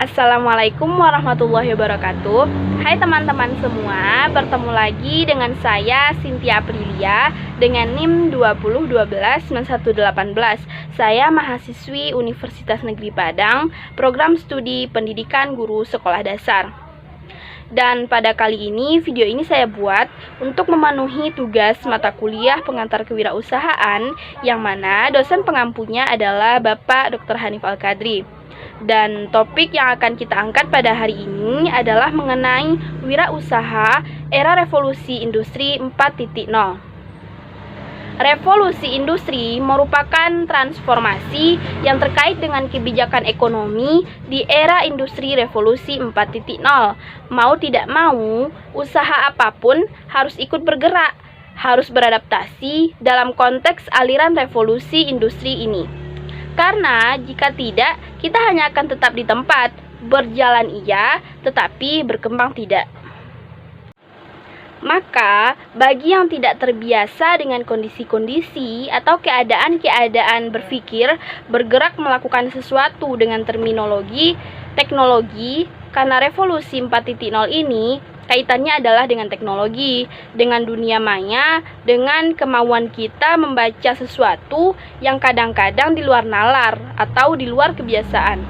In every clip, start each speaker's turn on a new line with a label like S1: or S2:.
S1: Assalamualaikum warahmatullahi wabarakatuh. Hai teman-teman semua, bertemu lagi dengan saya Cynthia Aprilia dengan NIM 20129118. Saya mahasiswi Universitas Negeri Padang, program studi pendidikan guru sekolah dasar. Dan pada kali ini, video ini saya buat untuk memenuhi tugas mata kuliah pengantar kewirausahaan yang mana dosen pengampunya adalah Bapak Dr. Hanif Al-Qadri. Dan topik yang akan kita angkat pada hari ini adalah mengenai wirausaha era revolusi industri 4.0. Revolusi industri merupakan transformasi yang terkait dengan kebijakan ekonomi di era industri revolusi 4.0. Mau tidak mau, usaha apapun harus ikut bergerak, harus beradaptasi dalam konteks aliran revolusi industri ini. Karena jika tidak, kita hanya akan tetap di tempat, berjalan iya, tetapi berkembang tidak. Maka, bagi yang tidak terbiasa dengan kondisi-kondisi atau keadaan-keadaan berpikir, bergerak melakukan sesuatu dengan terminologi, teknologi, karena revolusi 4.0 ini kaitannya adalah dengan teknologi, dengan dunia maya, dengan kemauan kita membaca sesuatu yang kadang-kadang di luar nalar atau di luar kebiasaan.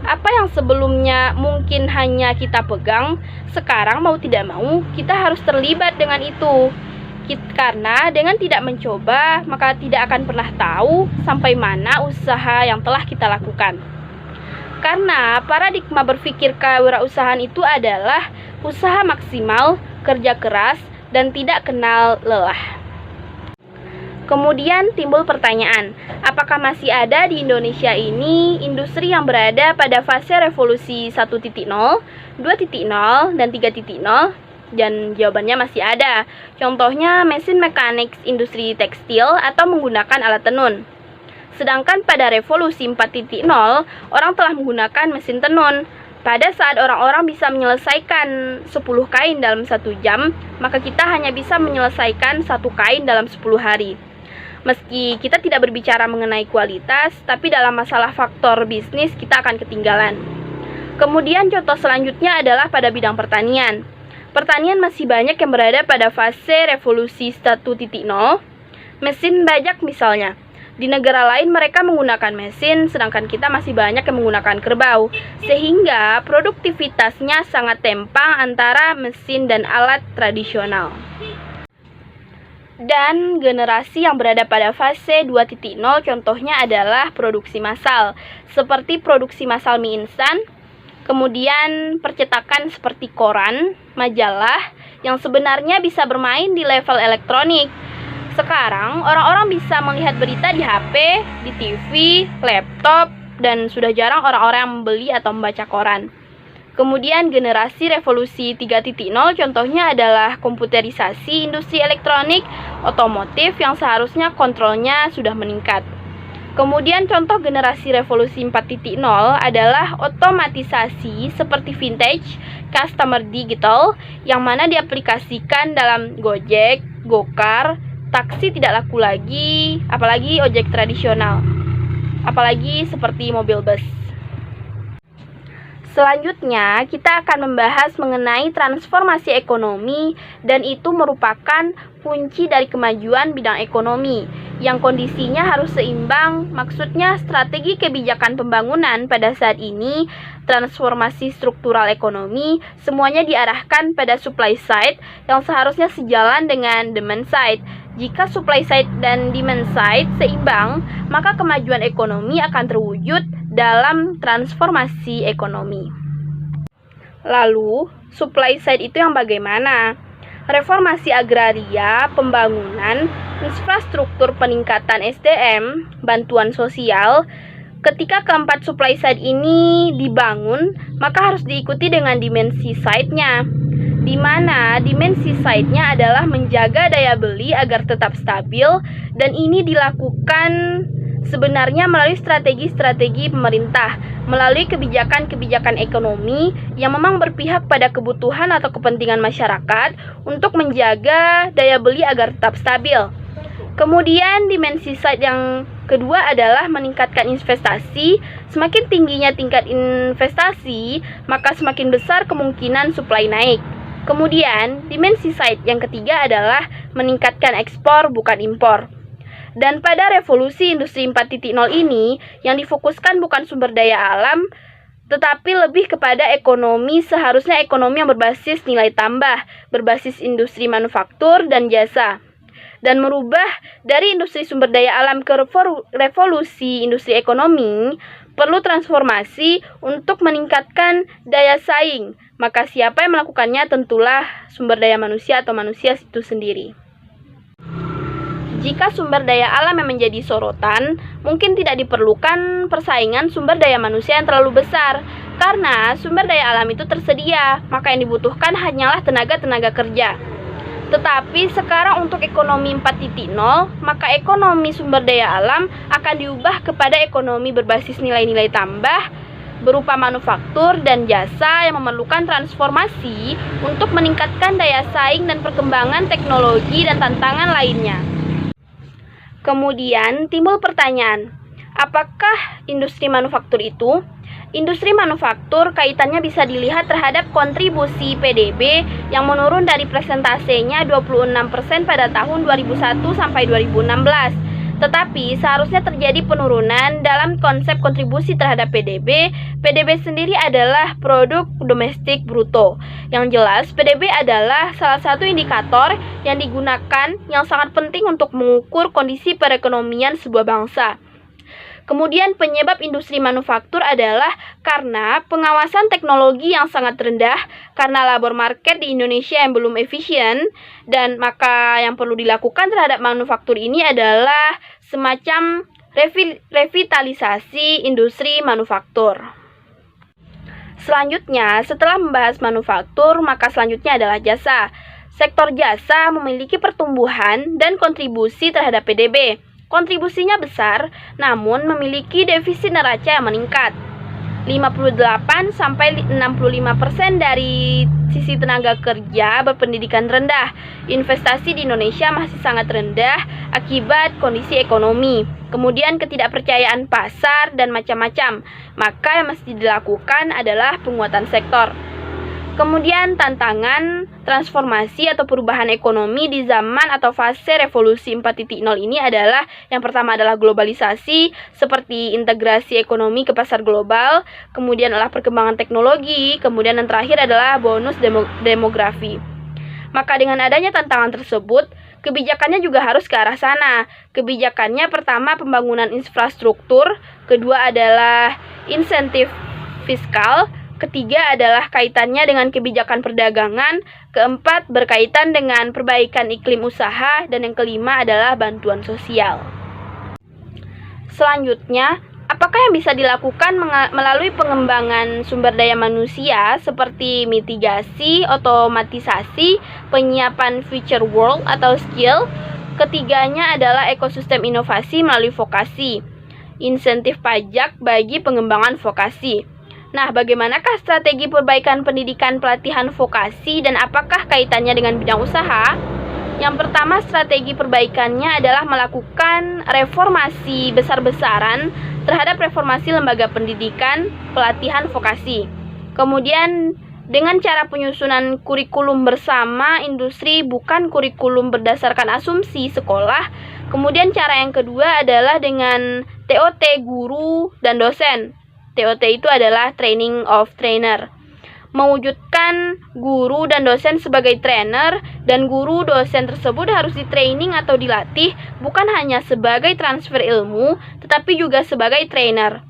S1: Apa yang sebelumnya mungkin hanya kita pegang, sekarang mau tidak mau kita harus terlibat dengan itu. Karena dengan tidak mencoba, maka tidak akan pernah tahu sampai mana usaha yang telah kita lakukan. Karena paradigma berpikir kewirausahaan itu adalah usaha maksimal, kerja keras, dan tidak kenal lelah. Kemudian timbul pertanyaan, apakah masih ada di Indonesia ini industri yang berada pada fase revolusi 1.0, 2.0, dan 3.0? Dan jawabannya masih ada. Contohnya mesin mekanik industri tekstil atau menggunakan alat tenun. Sedangkan pada revolusi 4.0, orang telah menggunakan mesin tenun. Pada saat orang-orang bisa menyelesaikan 10 kain dalam 1 jam, maka kita hanya bisa menyelesaikan 1 kain dalam 10 hari. Meski kita tidak berbicara mengenai kualitas, tapi dalam masalah faktor bisnis kita akan ketinggalan. Kemudian contoh selanjutnya adalah pada bidang pertanian. Pertanian masih banyak yang berada pada fase revolusi 1.0, mesin bajak misalnya. Di negara lain mereka menggunakan mesin, sedangkan kita masih banyak yang menggunakan kerbau. Sehingga produktivitasnya sangat timpang antara mesin dan alat tradisional. Dan generasi yang berada pada fase 2.0 contohnya adalah produksi massal, seperti produksi massal mie instan, kemudian percetakan seperti koran, majalah, yang sebenarnya bisa bermain di level elektronik. Sekarang, orang-orang bisa melihat berita di HP, di TV, laptop, dan sudah jarang orang-orang yang membeli atau membaca koran. Kemudian generasi revolusi 3.0 contohnya adalah komputerisasi industri elektronik, otomotif yang seharusnya kontrolnya sudah meningkat. Kemudian contoh generasi revolusi 4.0 adalah otomatisasi seperti vintage, customer digital, yang mana diaplikasikan dalam Gojek, Gokar, taksi tidak laku lagi, apalagi ojek tradisional, apalagi seperti mobil bus. Selanjutnya, kita akan membahas mengenai transformasi ekonomi, dan itu merupakan kunci dari kemajuan bidang ekonomi, yang kondisinya harus seimbang. Maksudnya, strategi kebijakan pembangunan pada saat ini, transformasi struktural ekonomi, semuanya diarahkan pada supply side yang seharusnya sejalan dengan demand side. Jika supply side dan demand side seimbang, maka kemajuan ekonomi akan terwujud dalam transformasi ekonomi. Lalu, supply side itu yang bagaimana? Reformasi agraria, pembangunan, infrastruktur peningkatan SDM, bantuan sosial. Ketika keempat supply side ini dibangun, maka harus diikuti dengan dimensi side-nya, di mana dimensi side-nya adalah menjaga daya beli agar tetap stabil, dan ini dilakukan sebenarnya melalui strategi-strategi pemerintah, melalui kebijakan-kebijakan ekonomi yang memang berpihak pada kebutuhan atau kepentingan masyarakat untuk menjaga daya beli agar tetap stabil. Kemudian dimensi side yang kedua adalah meningkatkan investasi. Semakin tingginya tingkat investasi, maka semakin besar kemungkinan supply naik. Kemudian dimensi side yang ketiga adalah meningkatkan ekspor bukan impor. Dan pada revolusi industri 4.0 ini, yang difokuskan bukan sumber daya alam, tetapi lebih kepada ekonomi, seharusnya ekonomi yang berbasis nilai tambah, berbasis industri manufaktur dan jasa. Dan merubah dari industri sumber daya alam ke revolusi industri ekonomi, perlu transformasi untuk meningkatkan daya saing. Maka siapa yang melakukannya tentulah sumber daya manusia atau manusia itu sendiri. Jika sumber daya alam yang menjadi sorotan, mungkin tidak diperlukan persaingan sumber daya manusia yang terlalu besar. Karena sumber daya alam itu tersedia, maka yang dibutuhkan hanyalah tenaga kerja. Tetapi sekarang untuk ekonomi 4.0, maka ekonomi sumber daya alam akan diubah kepada ekonomi berbasis nilai-nilai tambah berupa manufaktur dan jasa yang memerlukan transformasi untuk meningkatkan daya saing dan perkembangan teknologi dan tantangan lainnya. Kemudian timbul pertanyaan, apakah industri manufaktur itu? Industri manufaktur kaitannya bisa dilihat terhadap kontribusi PDB yang menurun dari persentasenya 26% pada tahun 2001 sampai 2016. Tetapi seharusnya terjadi penurunan dalam konsep kontribusi terhadap PDB. PDB sendiri adalah produk domestik bruto. Yang jelas, PDB adalah salah satu indikator yang digunakan yang sangat penting untuk mengukur kondisi perekonomian sebuah bangsa. Kemudian penyebab industri manufaktur adalah karena pengawasan teknologi yang sangat rendah, karena labor market di Indonesia yang belum efisien, dan maka yang perlu dilakukan terhadap manufaktur ini adalah semacam revitalisasi industri manufaktur. Selanjutnya, setelah membahas manufaktur, maka selanjutnya adalah jasa. Sektor jasa memiliki pertumbuhan dan kontribusi terhadap PDB. Kontribusinya besar, namun memiliki defisit neraca yang meningkat. 58-65% dari sisi tenaga kerja berpendidikan rendah. Investasi di Indonesia masih sangat rendah akibat kondisi ekonomi. Kemudian ketidakpercayaan pasar dan macam-macam. Maka yang mesti dilakukan adalah penguatan sektor. Kemudian tantangan transformasi atau perubahan ekonomi di zaman atau fase revolusi 4.0 ini adalah yang pertama adalah globalisasi seperti integrasi ekonomi ke pasar global, kemudian adalah perkembangan teknologi, kemudian yang terakhir adalah bonus demografi. Maka dengan adanya tantangan tersebut, kebijakannya juga harus ke arah sana. Kebijakannya pertama pembangunan infrastruktur, kedua adalah insentif fiskal, ketiga adalah kaitannya dengan kebijakan perdagangan, keempat berkaitan dengan perbaikan iklim usaha, dan yang kelima adalah bantuan sosial. Selanjutnya, apakah yang bisa dilakukan melalui pengembangan sumber daya manusia seperti mitigasi, otomatisasi, penyiapan future world atau skill? Ketiganya adalah ekosistem inovasi melalui vokasi, insentif pajak bagi pengembangan vokasi. Nah, bagaimanakah strategi perbaikan pendidikan pelatihan vokasi dan apakah kaitannya dengan bidang usaha? Yang pertama, strategi perbaikannya adalah melakukan reformasi besar-besaran terhadap reformasi lembaga pendidikan pelatihan vokasi. Kemudian, dengan cara penyusunan kurikulum bersama industri bukan kurikulum berdasarkan asumsi sekolah. Kemudian cara yang kedua adalah dengan TOT guru dan dosen. TOT itu adalah training of trainer. Mewujudkan guru dan dosen sebagai trainer, dan guru dosen tersebut harus di-training atau dilatih bukan hanya sebagai transfer ilmu, tetapi juga sebagai trainer.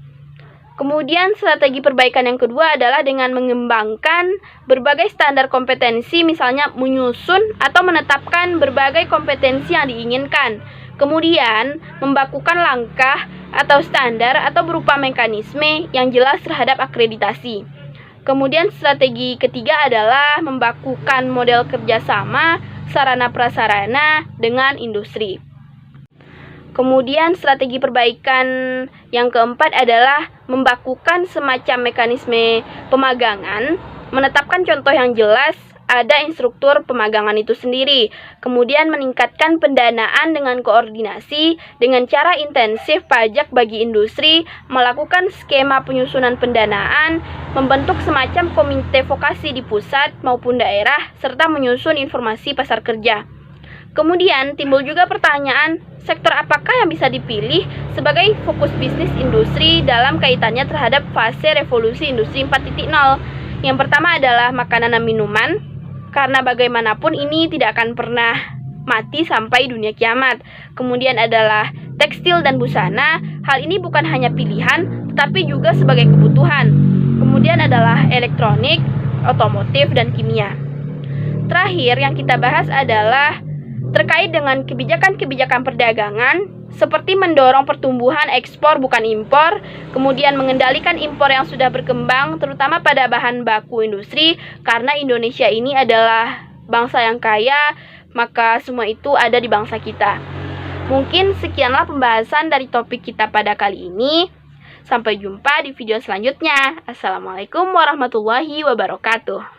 S1: Kemudian strategi perbaikan yang kedua adalah dengan mengembangkan berbagai standar kompetensi, misalnya menyusun atau menetapkan berbagai kompetensi yang diinginkan. Kemudian membakukan langkah atau standar atau berupa mekanisme yang jelas terhadap akreditasi. Kemudian strategi ketiga adalah membakukan model kerjasama sarana prasarana dengan industri. Kemudian strategi perbaikan yang keempat adalah membakukan semacam mekanisme pemagangan, menetapkan contoh yang jelas ada instruktur pemagangan itu sendiri. Kemudian meningkatkan pendanaan dengan koordinasi dengan cara intensif pajak bagi industri, melakukan skema penyusunan pendanaan, membentuk semacam komite vokasi di pusat maupun daerah, serta menyusun informasi pasar kerja. Kemudian timbul juga pertanyaan, sektor apakah yang bisa dipilih sebagai fokus bisnis industri dalam kaitannya terhadap fase revolusi industri 4.0? Yang pertama adalah makanan dan minuman, karena bagaimanapun ini tidak akan pernah mati sampai dunia kiamat. Kemudian adalah tekstil dan busana, hal ini bukan hanya pilihan, tetapi juga sebagai kebutuhan. Kemudian adalah elektronik, otomotif, dan kimia. Terakhir yang kita bahas adalah terkait dengan kebijakan-kebijakan perdagangan, seperti mendorong pertumbuhan ekspor bukan impor, kemudian mengendalikan impor yang sudah berkembang, terutama pada bahan baku industri, karena Indonesia ini adalah bangsa yang kaya, maka semua itu ada di bangsa kita. Mungkin sekianlah pembahasan dari topik kita pada kali ini. Sampai jumpa di video selanjutnya. Assalamualaikum warahmatullahi wabarakatuh.